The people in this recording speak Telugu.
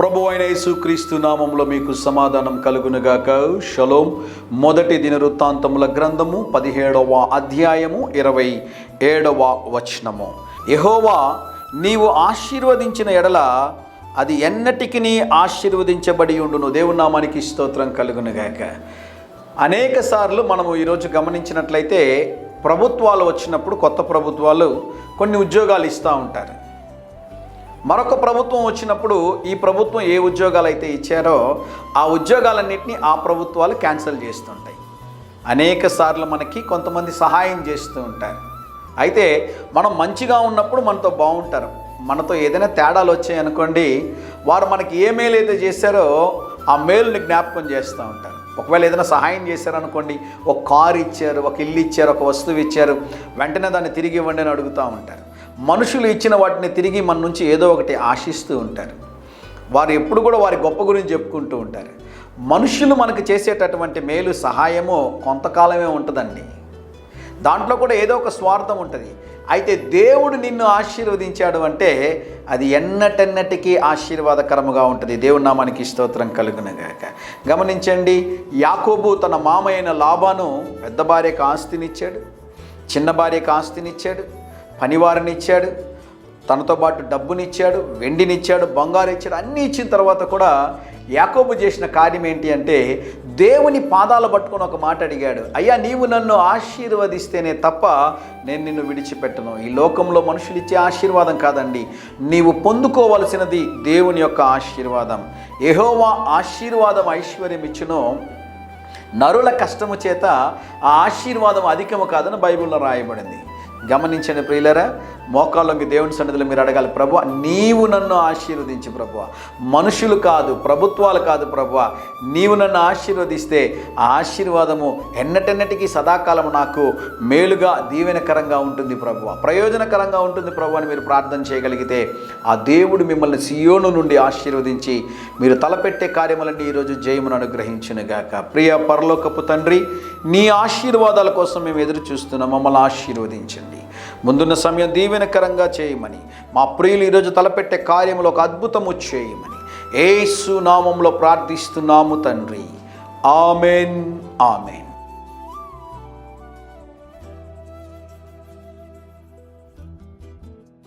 ప్రభువైన యేసుక్రీస్తు నామములో మీకు సమాధానం కలుగునుగాక. షలోం. మొదటి దినవృత్తాంతముల గ్రంథము 17వ అధ్యాయము 27వ వచనము. యెహోవా నీవు ఆశీర్వదించిన ఎడల అది ఎన్నటికి ఆశీర్వదించబడి ఉండును. దేవుని నామానికి స్తోత్రం కలుగునుగాక. అనేక సార్లు మనము ఈరోజు గమనించినట్లయితే ప్రభుత్వాలు వచ్చినప్పుడు, కొత్త ప్రభుత్వాలు కొన్ని ఉద్యోగాలు ఇస్తూ ఉంటారు. మరొక ప్రభుత్వం వచ్చినప్పుడు ఈ ప్రభుత్వం ఏ ఉద్యోగాలు అయితే ఇచ్చారో ఆ ఉద్యోగాలన్నింటినీ ఆ ప్రభుత్వాలు క్యాన్సిల్ చేస్తుంటాయి. అనేక సార్లు మనకి కొంతమంది సహాయం చేస్తూ ఉంటారు. అయితే మనం మంచిగా ఉన్నప్పుడు మనతో బాగుంటారు. మనతో ఏదైనా తేడాలు వచ్చాయనుకోండి, వారు మనకి ఏ మేలు అయితే చేశారో ఆ మేలుని జ్ఞాపకం చేస్తూ ఉంటారు. ఒకవేళ ఏదైనా సహాయం చేశారనుకోండి, ఒక కారు ఇచ్చారు, ఒక ఇల్లు ఇచ్చారు, ఒక వస్తువు ఇచ్చారు, వెంటనే దాన్ని తిరిగి ఇవ్వండి అని అడుగుతూ ఉంటారు. మనుషులు ఇచ్చిన వాటిని తిరిగి మన నుంచి ఏదో ఒకటి ఆశిస్తూ ఉంటారు. వారు ఎప్పుడు కూడా వారి గొప్ప గురించి చెప్పుకుంటూ ఉంటారు. మనుషులు మనకు చేసేటటువంటి మేలు, సహాయము కొంతకాలమే ఉంటుందండి. దాంట్లో కూడా ఏదో ఒక స్వార్థం ఉంటుంది. అయితే దేవుడు నిన్ను ఆశీర్వదించాడు అంటే అది ఎన్నటెన్నటికీ ఆశీర్వాదకరముగా ఉంటుంది. దేవుని నామానికి స్తోత్రం కలుగునుగాక. గమనించండి, యాకోబు తన మామ అయిన లాబాను పెద్ద భార్యకు ఆస్తినిచ్చాడు, చిన్న భార్యకు ఆస్తినిచ్చాడు, పనివారిని ఇచ్చాడు, తనతో పాటు డబ్బునిచ్చాడు, వెండినిచ్చాడు, బంగారు ఇచ్చాడు. అన్నీ ఇచ్చిన తర్వాత కూడా యాకోబు చేసిన కార్యం ఏంటి అంటే దేవుని పాదాలు పట్టుకొని ఒక మాట అడిగాడు, అయ్యా నీవు నన్ను ఆశీర్వదిస్తేనే తప్ప నేను నిన్ను విడిచిపెట్టను. ఈ లోకంలో మనుషులు ఇచ్చే ఆశీర్వాదం కాదండి, నీవు పొందుకోవలసినది దేవుని యొక్క ఆశీర్వాదం. యెహోవా ఆశీర్వాదం ఐశ్వర్యం ఇచ్చును, నరుల కష్టము చేత ఆ ఆశీర్వాదం అధికము కాదని బైబిల్లో రాయబడింది. గమనించండి ప్రియులరా, మోకాళ్ళకి దేవుని సన్నిధిలో మీరు అడగాలి, ప్రభువా నీవు నన్ను ఆశీర్వదించు ప్రభువా, మనుషులు కాదు, ప్రభుత్వాలు కాదు ప్రభువా, నీవు నన్ను ఆశీర్వదిస్తే ఆ ఆశీర్వాదము ఎన్నటెన్నటికీ సదాకాలము నాకు మేలుగా దీవెనకరంగా ఉంటుంది ప్రభువా, ప్రయోజనకరంగా ఉంటుంది ప్రభువా అని మీరు ప్రార్థన చేయగలిగితే ఆ దేవుడు మిమ్మల్ని సియోను నుండి ఆశీర్వదించి మీరు తలపెట్టే కార్యములన్నీ ఈరోజు జయమును అనుగ్రహించునుగాక. ప్రియ పరలోకపు తండ్రి, నీ ఆశీర్వాదాల కోసం మేము ఎదురు చూస్తున్నాం. మమ్మల్ని ఆశీర్వదించండి. ముందున్న సమయం దీవెనకరంగా చేయమని, మా ప్రియులు ఈరోజు తలపెట్టే కార్యములో ఒక అద్భుతము చేయమని యేసు నామములో ప్రార్థిస్తున్నాము తండ్రి. Amen, amen.